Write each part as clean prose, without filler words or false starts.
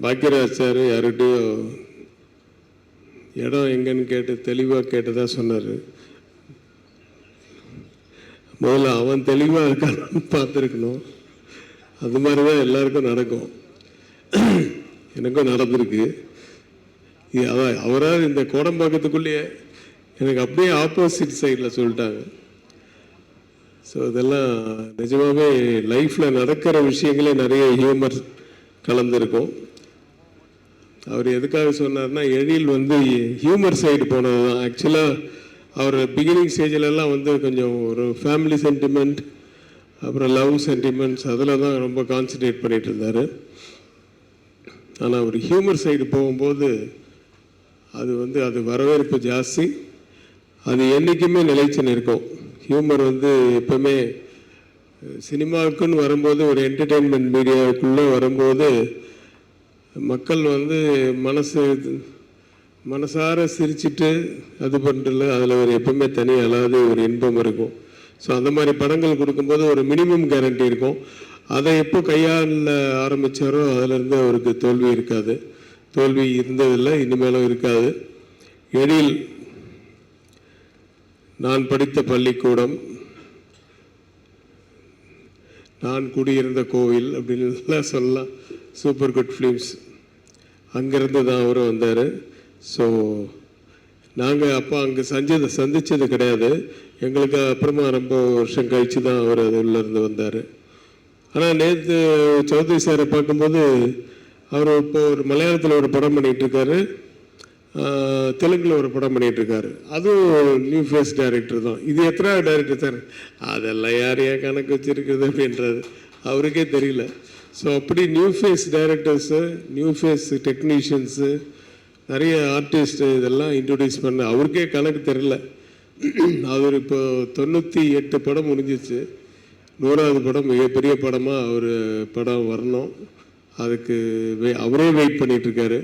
Bhagyaraj sir யார்கிட்டையும் இடம் எங்கன்னு கேட்டு தெளிவாக கேட்டதாக சொன்னார். முதல்ல அவன் தெளிவாக இருக்கான்னு பார்த்துருக்கணும். அது மாதிரி தான் எல்லாருக்கும் நடக்கும். எனக்கும் நடந்திருக்கு. அதான் அவராக இந்த கோடம்பாக்கத்துக்குள்ளேயே எனக்கு அப்படியே ஆப்போசிட் சைடில் சொல்லிட்டாங்க. ஸோ இதெல்லாம் நிஜமாகவே லைஃப்பில் நடக்கிற விஷயங்களே நிறைய ஹியூமர் கலந்துருக்கும். அவர் எதுக்காக சொன்னார்னா, எழில் வந்து ஹியூமர் சைடு போனது தான். ஆக்சுவலாக அவர் பிகினிங் ஸ்டேஜிலெல்லாம் வந்து கொஞ்சம் ஒரு ஃபேமிலி சென்டிமெண்ட், அப்புறம் லவ் சென்டிமெண்ட்ஸ், அதில் தான் ரொம்ப கான்சன்ட்ரேட் பண்ணிகிட்டு இருந்தார். ஆனால் அவர் ஹியூமர் சைடு போகும்போது அது வரவேற்பு ஜாஸ்தி. அது என்றைக்குமே நிலைச்சு நிற்கும். ஹியூமர் வந்து எப்பவுமே சினிமாவுக்குன்னு வரும்போது, ஒரு என்டர்டெயின்மெண்ட் மீடியாவுக்குள்ளே வரும்போது மக்கள் வந்து மனசார சிரிச்சிட்டு அது பண்ணுறல அதில் ஒரு எப்பவுமே தனி அல்லாத ஒரு இன்பம் இருக்கும். ஸோ அந்த மாதிரி படங்கள் கொடுக்கும்போது ஒரு மினிமம் கேரண்டி இருக்கும். அதை எப்போ கையாள ஆரம்பித்தாரோ அதிலிருந்து அவருக்கு தோல்வி இருக்காது. தோல்வி இருந்ததில்லை, இனிமேலும் இருக்காது. எழில் நான் படித்த பள்ளிக்கூடம், நான் குடியிருந்த கோவில் அப்படின்லாம் சொல்லலாம். சூப்பர் குட் ஃபிலிம்ஸ் அங்கேருந்து தான் அவரும் வந்தார். ஸோ நாங்கள் அப்போ அங்கே சந்தித்தது கிடையாது. எங்களுக்கு அப்புறமா ரொம்ப வருஷம் கழித்து தான் அவர் அது உள்ளேருந்து வந்தார். ஆனால் நேற்று சௌத்ரி சாரை பார்க்கும்போது அவர் இப்போ ஒரு மலையாளத்தில் ஒரு படம் பண்ணிகிட்ருக்காரு, தெலுங்கில் ஒரு படம் பண்ணிகிட்ருக்காரு. அதுவும் நியூ ஃபேஸ் டைரக்டர் தான். இது எத்தனாவது டைரக்டர் சார்? அதெல்லாம் யாரையா கணக்கு வச்சுருக்குது அப்படின்றது அவருக்கே தெரியல. ஸோ அப்படி new face directors, new face technicians, நிறைய ஆர்டிஸ்ட்டு இதெல்லாம் இன்ட்ரடியூஸ் பண்ண அவருக்கே கணக்கு தெரியல. அவர் இப்போ 98 படம் முடிஞ்சிச்சு. 100வது படம் மிகப்பெரிய படமாக அவர் படம் வரணும். அதுக்கு அவரே வெயிட் பண்ணிகிட்ருக்காரு.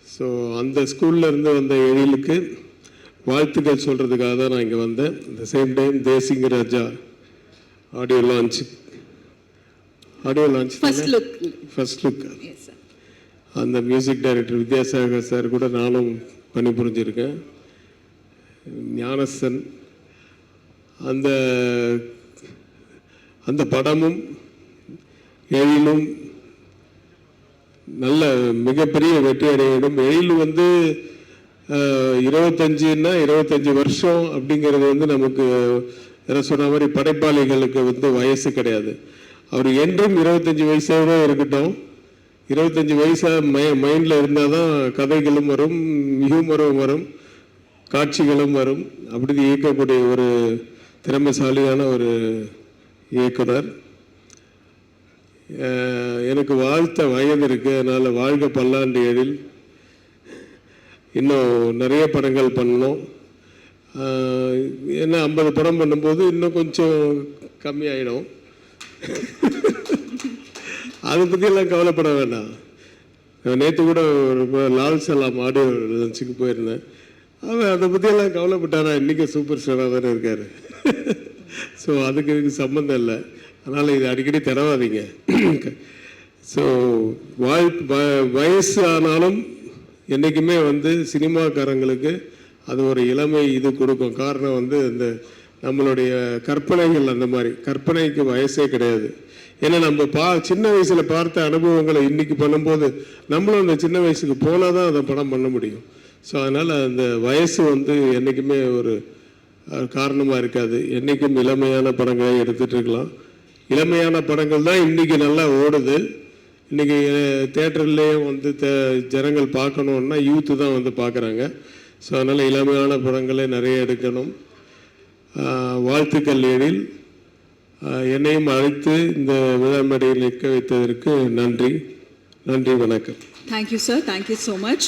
ஸோ அந்த ஸ்கூலில் இருந்து வந்த எழிலுக்கு வாழ்த்துக்கள் சொல்கிறதுக்காக தான் நான் இங்கே வந்தேன். At the same time Desinga Raja audio launch first look அந்த மியூசிக் டைரக்டர் வித்யாசாகர் சார் கூட நானும் பணிபுரிஞ்சிருக்கேன். ஞானசன் அந்த படமும் எழிலும் நல்ல மிகப்பெரிய வெற்றி அடையிடும். எழில் வந்து 25 வருஷம் அப்படிங்கிறது வந்து நமக்கு சொன்ன மாதிரி படைப்பாளிகளுக்கு வந்து வயசு கிடையாது. அவர் என்றும் 25 வயசாகவே இருக்கட்டும். 25 வயசாக மைண்டில் இருந்தால் தான் கதைகளும் வரும், ஹியூமரும் வரும், காட்சிகளும் வரும். அப்படி இயக்கக்கூடிய ஒரு திறமைசாலியான ஒரு இயக்குனர். எனக்கு வாழ்த்த வயது இருக்குது, அதனால் வாழ்க பல்லாண்டு எழில். இன்னும் நிறைய படங்கள் பண்ணணும். ஏன்னா 50 படம் பண்ணும்போது இன்னும் கொஞ்சம் கம்மியாயிடும். அதை பற்றியெல்லாம் கவலைப்பட வேண்டாம். நேற்று கூட ஒரு லால் சலாம் ஆடியோ லஞ்சுக்கு போயிருந்தேன். அவன் அதை பற்றியெல்லாம் கவலைப்பட்டானா இன்றைக்கி சூப்பர் ஸ்டாராக தானே இருக்கார். ஸோ அதுக்கு இதுக்கு சம்மந்தம் இல்லை. அதனால் இது அடிக்கடி தரவாதீங்க. ஸோ வயசு ஆனாலும் என்றைக்குமே வந்து சினிமாக்காரங்களுக்கு அது ஒரு இளமை இது கொடுக்கும். காரணம் வந்து இந்த நம்மளுடைய கற்பனைகள், அந்த மாதிரி கற்பனைக்கு வயசே கிடையாது. ஏன்னா நம்ம சின்ன வயசில் பார்த்த அனுபவங்களை இன்றைக்கி பண்ணும்போது நம்மளும் அந்த சின்ன வயசுக்கு போனால் தான் அதை படம் பண்ண முடியும். ஸோ அதனால் அந்த வயசு வந்து என்றைக்குமே ஒரு காரணமாக இருக்காது. என்றைக்கும் இளமையான படங்களை எடுத்துகிட்டு இருக்கலாம். இளமையான படங்கள் தான் இன்றைக்கி நல்லா ஓடுது. இன்றைக்கி தேட்டர்லேயும் வந்து ஜனங்கள் பார்க்கணுன்னா யூத்து தான் வந்து பார்க்குறாங்க. ஸோ அதனால் இளமையான படங்களை நிறைய எடுக்கணும். வாழ்த்துக்கள் எழில். என்னையும் அழைத்து இந்த விழா மேடையில் நிற்க வைத்ததற்கு நன்றி. வணக்கம். Thank you, sir. Thank you so much.